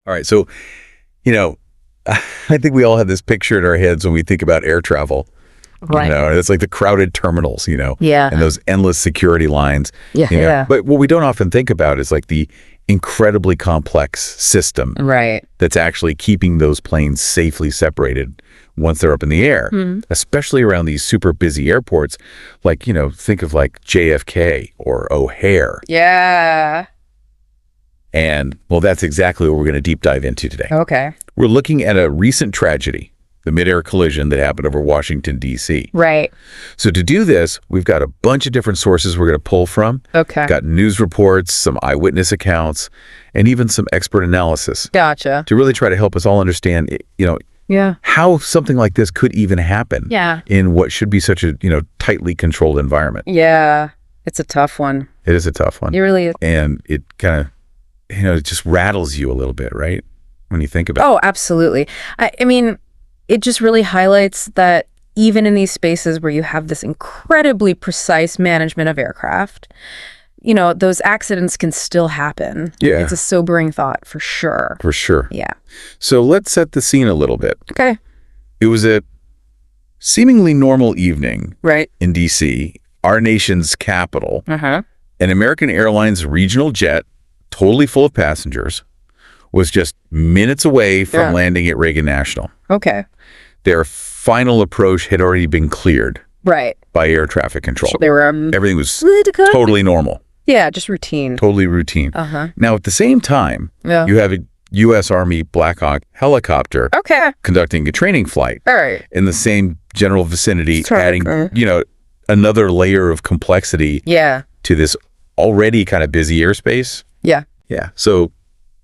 All right. So, you know, I think we all have this picture in our heads when we think about air travel. Right. It's like the crowded terminals, Yeah. and those endless security lines. Yeah. Yeah. But what we don't often think about is like the incredibly complex system Right. that's actually keeping those planes safely separated once they're up in the air, especially around these super busy airports. Like, think of like JFK or O'Hare. Yeah. And, well, that's exactly what we're going to deep dive into today. Okay. We're looking at a recent tragedy, the mid-air collision that happened over Washington, D.C. Right. So to do this, we've got a bunch of different sources we're going to pull from. Okay. Got news reports, some eyewitness accounts, and even some expert analysis Gotcha. to really try to help us all understand, Yeah. how something like this could even happen Yeah. in what should be such a, tightly controlled environment. Yeah. It's a tough one. It is a tough one. It really is. And it kind of, it just rattles you a little bit, right? When you think about it. Oh, absolutely. I mean, it just really highlights that even in these spaces where you have this incredibly precise management of aircraft, those accidents can still happen. Yeah. It's a sobering thought for sure. For sure. Yeah. So let's set the scene a little bit. Okay. It was a seemingly normal evening Right. in D.C., our nation's capital. Uh-huh. An American Airlines regional jet, totally full of passengers, was just minutes away from landing at Reagan National. Okay. Their final approach had already been cleared Right. by air traffic control. They were Everything was totally normal, Yeah, just routine. totally routine. Uh-huh. Now, at the same time, Yeah. you have a U.S. Army Black Hawk helicopter Okay. conducting a training flight All right. in the same general vicinity, Sure. adding, another layer of complexity Yeah. to this already kind of busy airspace. Yeah. Yeah. So,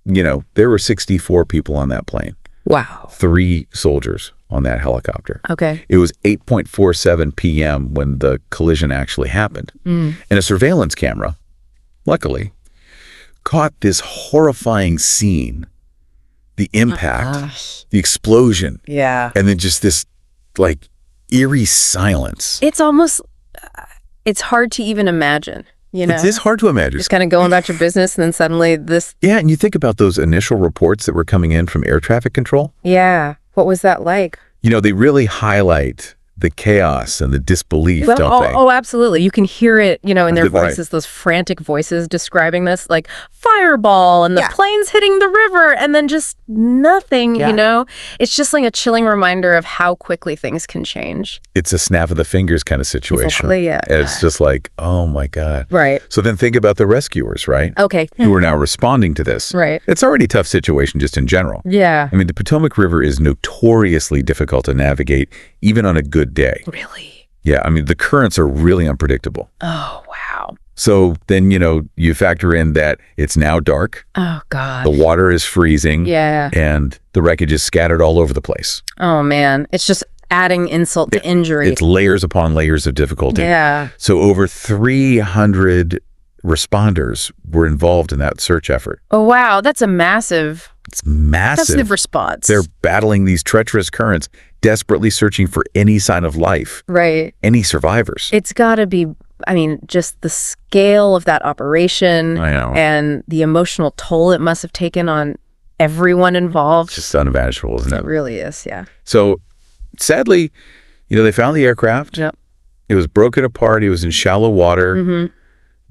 there were 64 people on that plane, Wow. 3 soldiers on that helicopter. Okay. It was 8:47 p.m. when the collision actually happened. And a surveillance camera, luckily, caught this horrifying scene, the impact, the explosion, Yeah. and then just this, like, eerie silence. It's almost, it's hard to even imagine, It is hard to imagine. Just kind of going about your business and then suddenly this. Yeah, and you think about those initial reports that were coming in from air traffic control. Yeah. What was that like? They really highlight the chaos and the disbelief, don't they? Oh, absolutely. You can hear it, in their Right. voices, those frantic voices describing this, like fireball and the planes hitting the river and then just nothing, It's just like a chilling reminder of how quickly things can change. It's a snap of the fingers kind of situation. Exactly, yeah. And it's just like, oh my God. Right. So then think about the rescuers, right? Okay. Who are now responding to this. Right. It's already a tough situation just in general. Yeah. I mean, the Potomac River is notoriously difficult to navigate, even on a good day. Really? Yeah, I mean, the currents are really unpredictable. Oh, wow. So then, you factor in that it's now dark, Oh, God. the water is freezing, Yeah. and the wreckage is scattered all over the place. Oh, man. It's just adding insult to injury. It's layers upon layers of difficulty. Yeah. So over 300 responders were involved in that search effort. Oh, wow. That's a massive It's massive. response. They're battling these treacherous currents, despeately searching for any sign of life, right. any survivors. It's got to be, just the scale of that operation I know. and the emotional toll it must have taken on everyone involved. It's just unimaginable, isn't It it? really is, yeah. So sadly, they found the aircraft. Yep. It was broken apart. It was in shallow water.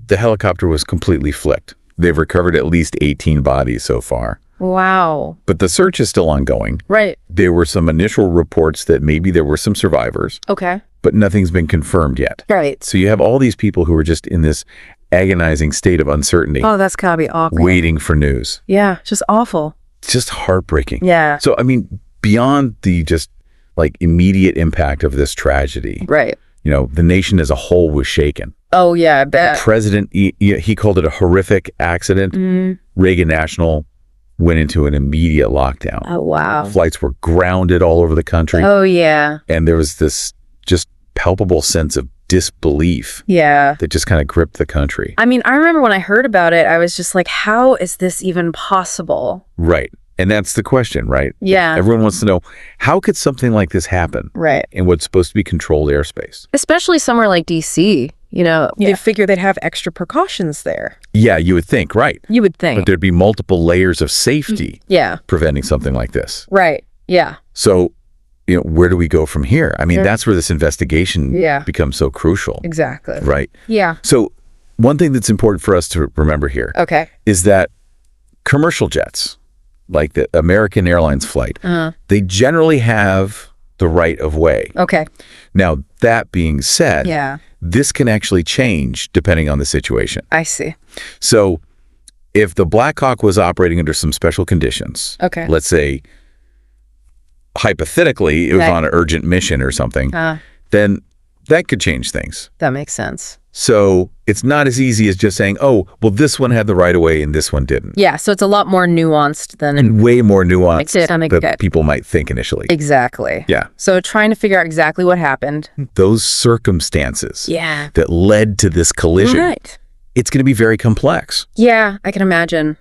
The helicopter was completely flipped. They've recovered at least 18 bodies so far. Wow. But the search is still ongoing. Right. There were some initial reports that maybe there were some survivors, Okay. but nothing's been confirmed yet. Right. So you have all these people who are just in this agonizing state of uncertainty, Oh, that's got to be awkward. waiting for news. Yeah. Just awful. It's just heartbreaking. Yeah. So, beyond the just like immediate impact of this tragedy, Right. the nation as a whole was shaken. Oh, yeah, I The bet. president, he called it a horrific accident. Reagan National went into an immediate lockdown. Oh, wow. Flights were grounded all over the country. Oh, yeah. And there was this just palpable sense of disbelief Yeah. that just kind of gripped the country. I remember when I heard about it, I was just like, how is this even possible? Right. And that's the question, right? Yeah. Everyone wants to know, how could something like this happen Right. in what's supposed to be controlled airspace? Especially somewhere like D.C., You figure they'd have extra precautions there. Yeah, you would think, right. You would think. But there'd be multiple layers of safety Yeah. preventing something like this. Right. Yeah. So, where do we go from here? I mean, that's where this investigation becomes so crucial. Exactly. Right. Yeah. So one thing that's important for us to remember here is that commercial jets, like the American Airlines flight, they generally have the right of way. Okay. Now, that being said, this can actually change depending on the situation. I see. So if the Black Hawk was operating under some special conditions, let's say, hypothetically, it was on an urgent mission or something, then that could change things. That makes sense. So it's not as easy as just saying, oh, well, this one had the right of way and this one didn't. Yeah, so it's a lot more nuanced than... And way more nuanced than people might think initially. Exactly. Yeah. So trying to figure out exactly what happened. Those circumstances that led to this collision, it's going to be very complex. Yeah, I can imagine.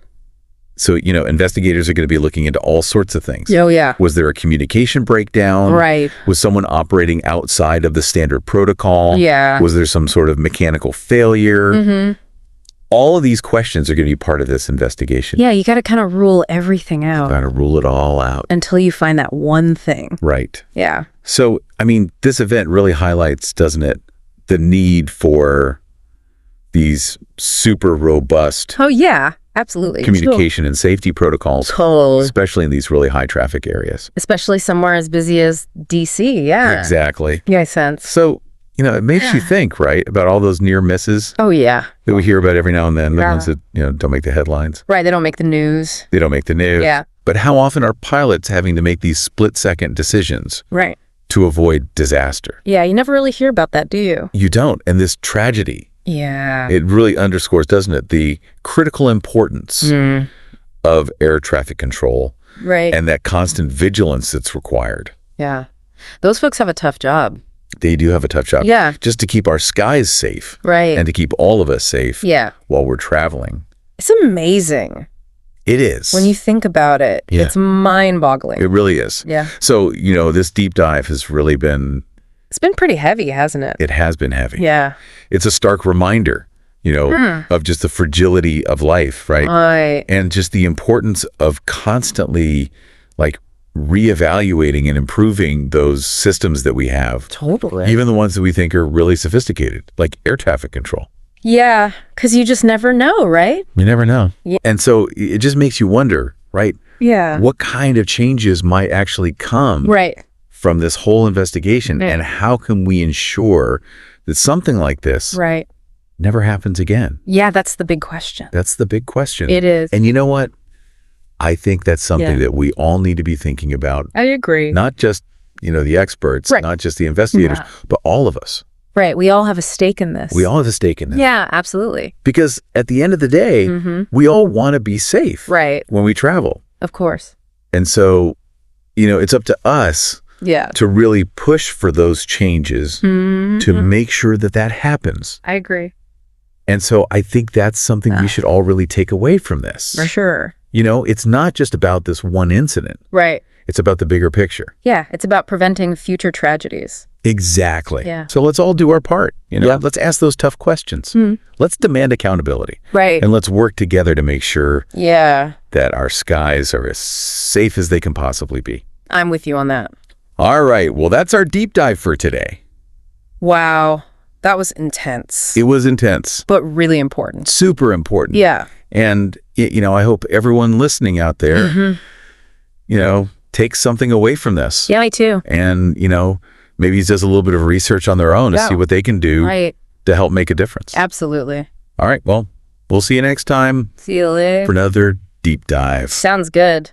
So, investigators are going to be looking into all sorts of things. Oh, yeah. Was there a communication breakdown? Right. Was someone operating outside of the standard protocol? Yeah. Was there some sort of mechanical failure? All of these questions are going to be part of this investigation. Yeah, you got to kind of rule everything out. Got to rule it all out. Until you find that one thing. Right. Yeah. So, I mean, this event really highlights, doesn't it, the need for these super robust... Oh, yeah. Absolutely. Communication and safety protocols, especially in these really high traffic areas. Especially somewhere as busy as DC, Exactly. Yeah, I sense. So, it makes you think, right, about all those near misses. Oh, yeah. That we hear about every now and then, the ones that, don't make the headlines. Right, they don't make the news. They don't make the news. Yeah. But how often are pilots having to make these split-second decisions to avoid disaster? Yeah, you never really hear about that, do you? You don't. And this tragedy... Yeah. It really underscores, doesn't it, the critical importance of air traffic control. Right. And that constant vigilance that's required. Yeah. Those folks have a tough job. They do have a tough job. Yeah. Just to keep our skies safe. Right. And to keep all of us safe while we're traveling. It's amazing. It is. When you think about it, it's mind-boggling. It really is. Yeah. So, this deep dive has really been... It's been pretty heavy, hasn't it? It has been heavy. Yeah. It's a stark reminder, of just the fragility of life, right? Right. And just the importance of constantly, reevaluating and improving those systems that we have. Totally. Even the ones that we think are really sophisticated, like air traffic control. Yeah, because you just never know, right? You never know. Yeah. And so it just makes you wonder, right? Yeah. What kind of changes might actually come from this whole investigation, and how can we ensure that something like this never happens again? Yeah, that's the big question. That's the big question. It is. And you know what? I think that's something that we all need to be thinking about. I agree. Not just, the experts, not just the investigators, but all of us. Right. We all have a stake in this. We all have a stake in this. Yeah, absolutely. Because at the end of the day, we all want to be safe when we travel. Of course. And so, it's up to us to really push for those changes to make sure that that happens. I agree. And so I think that's something we should all really take away from this. For sure. It's not just about this one incident. Right. It's about the bigger picture. Yeah, it's about preventing future tragedies. Exactly. Yeah. So let's all do our part. Let's ask those tough questions. Let's demand accountability. Right. And let's work together to make sure that our skies are as safe as they can possibly be. I'm with you on that. All right. Well, that's our deep dive for today. Wow. That was intense. It was intense. But really important. Super important. Yeah. And, I hope everyone listening out there, takes something away from this. Yeah, me too. And, maybe does a little bit of research on their own to see what they can do to help make a difference. Absolutely. All right. Well, we'll see you next time. See you later. For another deep dive. Sounds good.